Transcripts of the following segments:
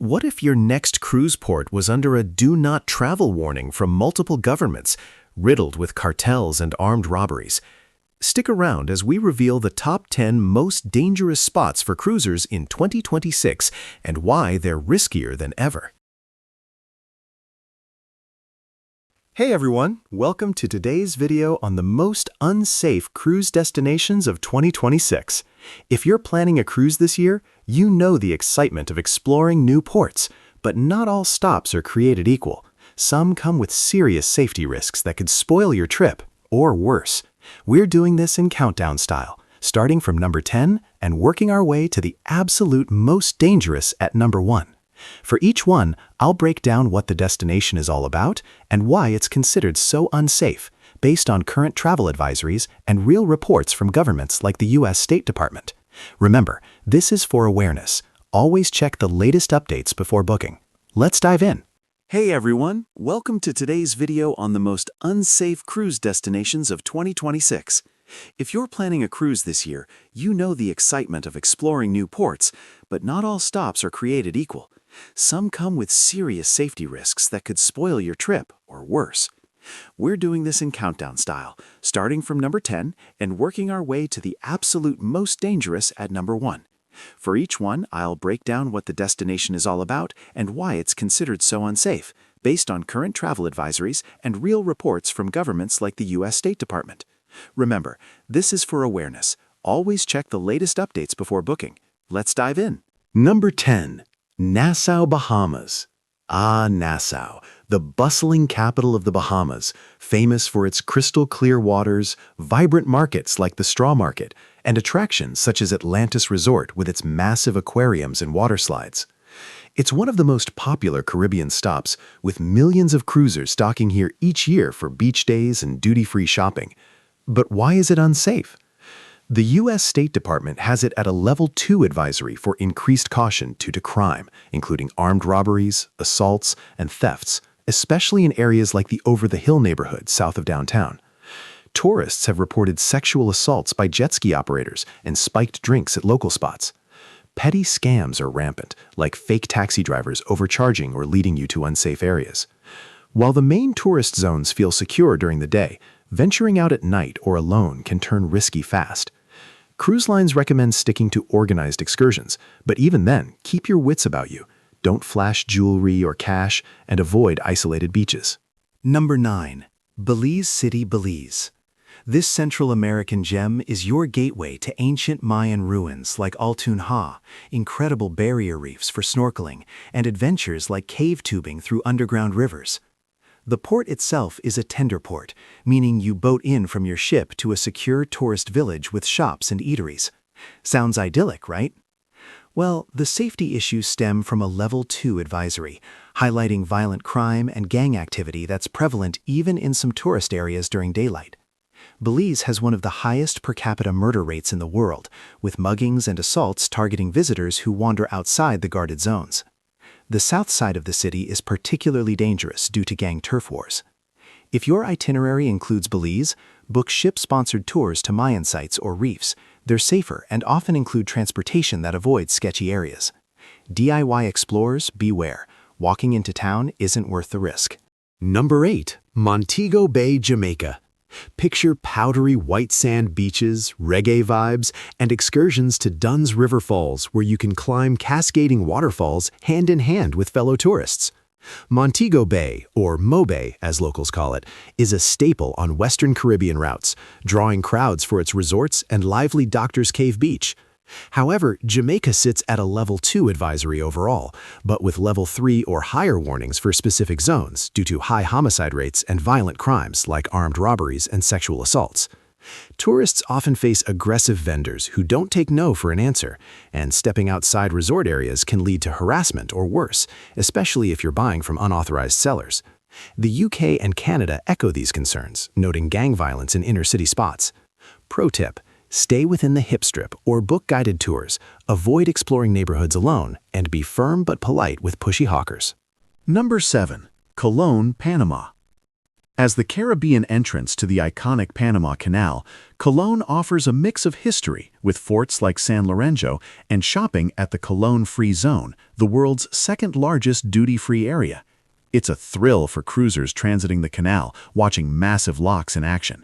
What if your next cruise port was under a do not travel warning from multiple governments, riddled with cartels and armed robberies? Stick around as we reveal the top 10 most dangerous spots for cruisers in 2026 and why they're riskier than ever. Hey everyone, welcome to today's video on the most unsafe cruise destinations of 2026. If you're planning a cruise this year, you know the excitement of exploring new ports, but not all stops are created equal. Some come with serious safety risks that could spoil your trip, or worse. We're doing this in countdown style, starting from number 10 and working our way to the absolute most dangerous at number 1. For each one, I'll break down what the destination is all about and why it's considered so unsafe, based on current travel advisories and real reports from governments like the U.S. State Department. Remember, this is for awareness. Always check the latest updates before booking. Let's dive in. Hey everyone, welcome to today's video on the most unsafe cruise destinations of 2026. If you're planning a cruise this year, you know the excitement of exploring new ports, but not all stops are created equal. Some come with serious safety risks that could spoil your trip, or worse. We're doing this in countdown style, starting from number 10 and working our way to the absolute most dangerous at number 1. For each one, I'll break down what the destination is all about and why it's considered so unsafe, based on current travel advisories and real reports from governments like the U.S. State Department. Remember, this is for awareness. Always check the latest updates before booking. Let's dive in. Number 10. Nassau, Bahamas. Ah, Nassau, the bustling capital of the Bahamas, famous for its crystal clear waters, vibrant markets like the Straw Market, and attractions such as Atlantis Resort with its massive aquariums and water slides. It's one of the most popular Caribbean stops, with millions of cruisers docking here each year for beach days and duty-free shopping. But why is it unsafe? The U.S. State Department has it at a Level 2 advisory for increased caution due to crime, including armed robberies, assaults, and thefts, especially in areas like the Over-the-Hill neighborhood south of downtown. Tourists have reported sexual assaults by jet ski operators and spiked drinks at local spots. Petty scams are rampant, like fake taxi drivers overcharging or leading you to unsafe areas. While the main tourist zones feel secure during the day, venturing out at night or alone can turn risky fast. Cruise lines recommend sticking to organized excursions, but even then, keep your wits about you. Don't flash jewelry or cash, and avoid isolated beaches. Number 9. Belize City, Belize. This Central American gem is your gateway to ancient Mayan ruins like Altun Ha, incredible barrier reefs for snorkeling, and adventures like cave tubing through underground rivers. The port itself is a tender port, meaning you boat in from your ship to a secure tourist village with shops and eateries. Sounds idyllic, right? Well, the safety issues stem from a Level 2 advisory, highlighting violent crime and gang activity that's prevalent even in some tourist areas during daylight. Belize has one of the highest per capita murder rates in the world, with muggings and assaults targeting visitors who wander outside the guarded zones. The south side of the city is particularly dangerous due to gang turf wars. If your itinerary includes Belize, book ship-sponsored tours to Mayan sites or reefs. They're safer and often include transportation that avoids sketchy areas. DIY explorers, beware. Walking into town isn't worth the risk. Number 8. Montego Bay, Jamaica. Picture powdery white sand beaches, reggae vibes, and excursions to Dunn's River Falls where you can climb cascading waterfalls hand in hand with fellow tourists. Montego Bay, or Mo Bay as locals call it, is a staple on Western Caribbean routes, drawing crowds for its resorts and lively Doctor's Cave Beach. However, Jamaica sits at a Level 2 advisory overall, but with Level 3 or higher warnings for specific zones due to high homicide rates and violent crimes like armed robberies and sexual assaults. Tourists often face aggressive vendors who don't take no for an answer, and stepping outside resort areas can lead to harassment or worse, especially if you're buying from unauthorized sellers. The UK and Canada echo these concerns, noting gang violence in inner-city spots. Pro tip: stay within the hip strip or book guided tours, avoid exploring neighborhoods alone, and be firm but polite with pushy hawkers. Number 7. Cologne, Panama. As the Caribbean entrance to the iconic Panama Canal, Cologne offers a mix of history with forts like San Lorenzo and shopping at the Cologne Free Zone, the world's second-largest duty-free area. It's a thrill for cruisers transiting the canal, watching massive locks in action.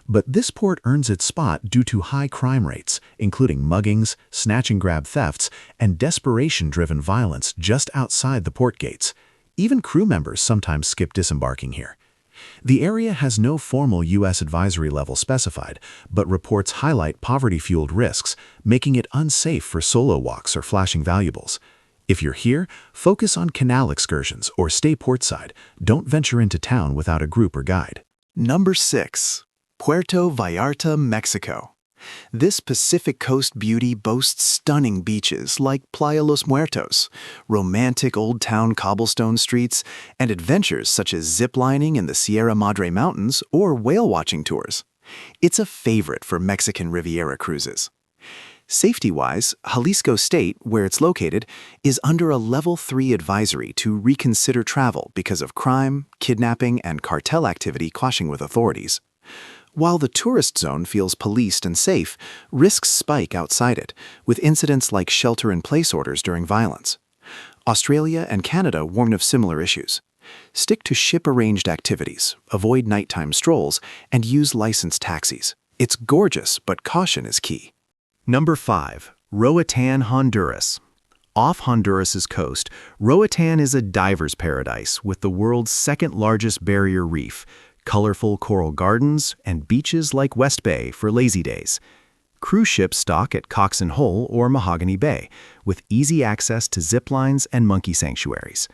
But this port earns its spot due to high crime rates, including muggings, snatch-and-grab thefts, and desperation-driven violence just outside the port gates. Even crew members sometimes skip disembarking here. The area has no formal U.S. advisory level specified, but reports highlight poverty-fueled risks, making it unsafe for solo walks or flashing valuables. If you're here, focus on canal excursions or stay portside. Don't venture into town without a group or guide. Number 6. Puerto Vallarta, Mexico. This Pacific Coast beauty boasts stunning beaches like Playa Los Muertos, romantic old-town cobblestone streets, and adventures such as ziplining in the Sierra Madre Mountains or whale-watching tours. It's a favorite for Mexican Riviera cruises. Safety-wise, Jalisco State, where it's located, is under a Level 3 advisory to reconsider travel because of crime, kidnapping, and cartel activity clashing with authorities. While the tourist zone feels policed and safe, risks spike outside it, with incidents like shelter-in-place orders during violence. Australia and Canada warn of similar issues. Stick to ship-arranged activities, avoid nighttime strolls, and use licensed taxis. It's gorgeous, but caution is key. Number 5. Roatan, Honduras. Off Honduras's coast, Roatan is a diver's paradise with the world's second-largest barrier reef, colorful coral gardens, and beaches like West Bay for lazy days. Cruise ships dock at Coxon Hole or Mahogany Bay, with easy access to zip lines and monkey sanctuaries.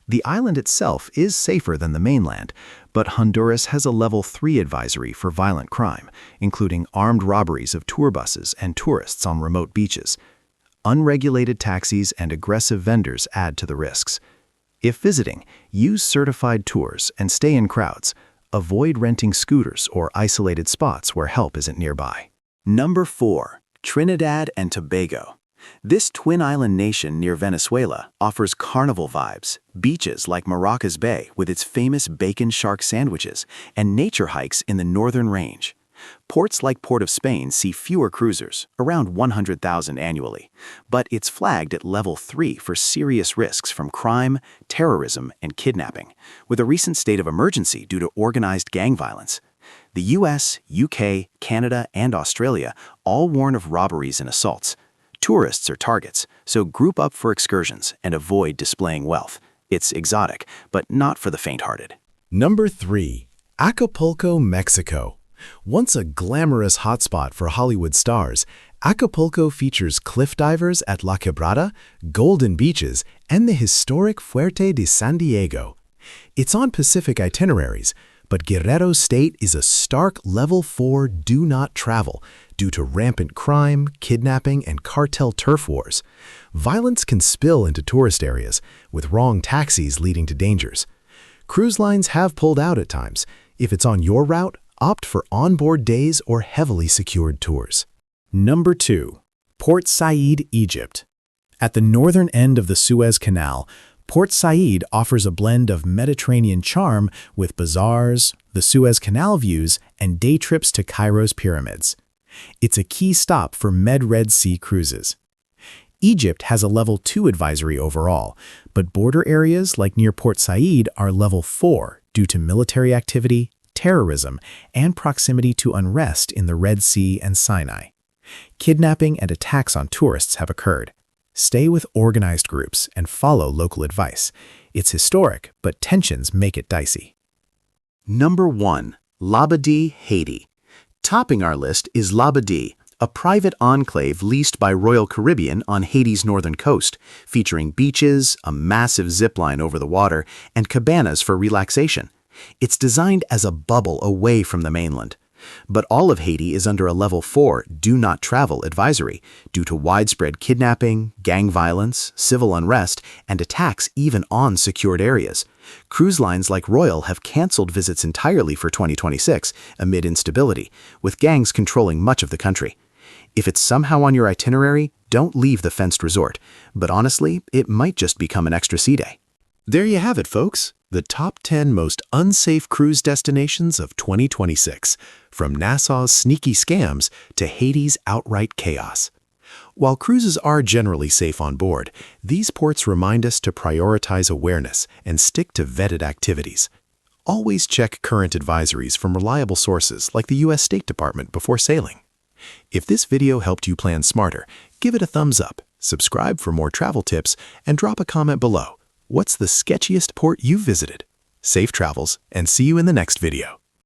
The island itself is safer than the mainland, but Honduras has a Level 3 advisory for violent crime, including armed robberies of tour buses and tourists on remote beaches. Unregulated taxis and aggressive vendors add to the risks. If visiting, use certified tours and stay in crowds. Avoid renting scooters or isolated spots where help isn't nearby. Number 4. Trinidad and Tobago. This twin-island nation near Venezuela offers carnival vibes, beaches like Maracas Bay with its famous bacon shark sandwiches, and nature hikes in the northern range. Ports like Port of Spain see fewer cruisers, around 100,000 annually, but it's flagged at Level 3 for serious risks from crime, terrorism, and kidnapping, with a recent state of emergency due to organized gang violence. The US, UK, Canada, and Australia all warn of robberies and assaults. Tourists are targets, so group up for excursions and avoid displaying wealth. It's exotic, but not for the faint-hearted. Number 3. Acapulco, Mexico. Once a glamorous hotspot for Hollywood stars, Acapulco features cliff divers at La Quebrada, golden beaches, and the historic Fuerte de San Diego. It's on Pacific itineraries, but Guerrero State is a stark Level 4 do not travel due to rampant crime, kidnapping, and cartel turf wars. Violence can spill into tourist areas, with wrong taxis leading to dangers. Cruise lines have pulled out at times. If it's on your route, opt for onboard days or heavily secured tours. Number 2. Port Said, Egypt. At the northern end of the Suez Canal, Port Said offers a blend of Mediterranean charm with bazaars, the Suez Canal views, and day trips to Cairo's pyramids. It's a key stop for Med-Red Sea cruises. Egypt has a Level 2 advisory overall, but border areas like near Port Said are Level 4 due to military activity, terrorism, and proximity to unrest in the Red Sea and Sinai. Kidnapping and attacks on tourists have occurred. Stay with organized groups and follow local advice. It's historic, but tensions make it dicey. Number 1. Labadee, Haiti. Topping our list is Labadee, a private enclave leased by Royal Caribbean on Haiti's northern coast, featuring beaches, a massive zipline over the water, and cabanas for relaxation. It's designed as a bubble away from the mainland. But all of Haiti is under a Level 4 do not travel advisory due to widespread kidnapping, gang violence, civil unrest, and attacks even on secured areas. Cruise lines like Royal have canceled visits entirely for 2026 amid instability, with gangs controlling much of the country. If it's somehow on your itinerary, don't leave the fenced resort, but honestly, it might just become an extra sea day. There you have it, folks. the top 10 most unsafe cruise destinations of 2026, from Nassau's sneaky scams to Haiti's outright chaos. While cruises are generally safe on board, these ports remind us to prioritize awareness and stick to vetted activities. Always check current advisories from reliable sources like the U.S. State Department before sailing. If this video helped you plan smarter, give it a thumbs up, subscribe for more travel tips, and drop a comment below. What's the sketchiest port you've visited? Safe travels, and see you in the next video.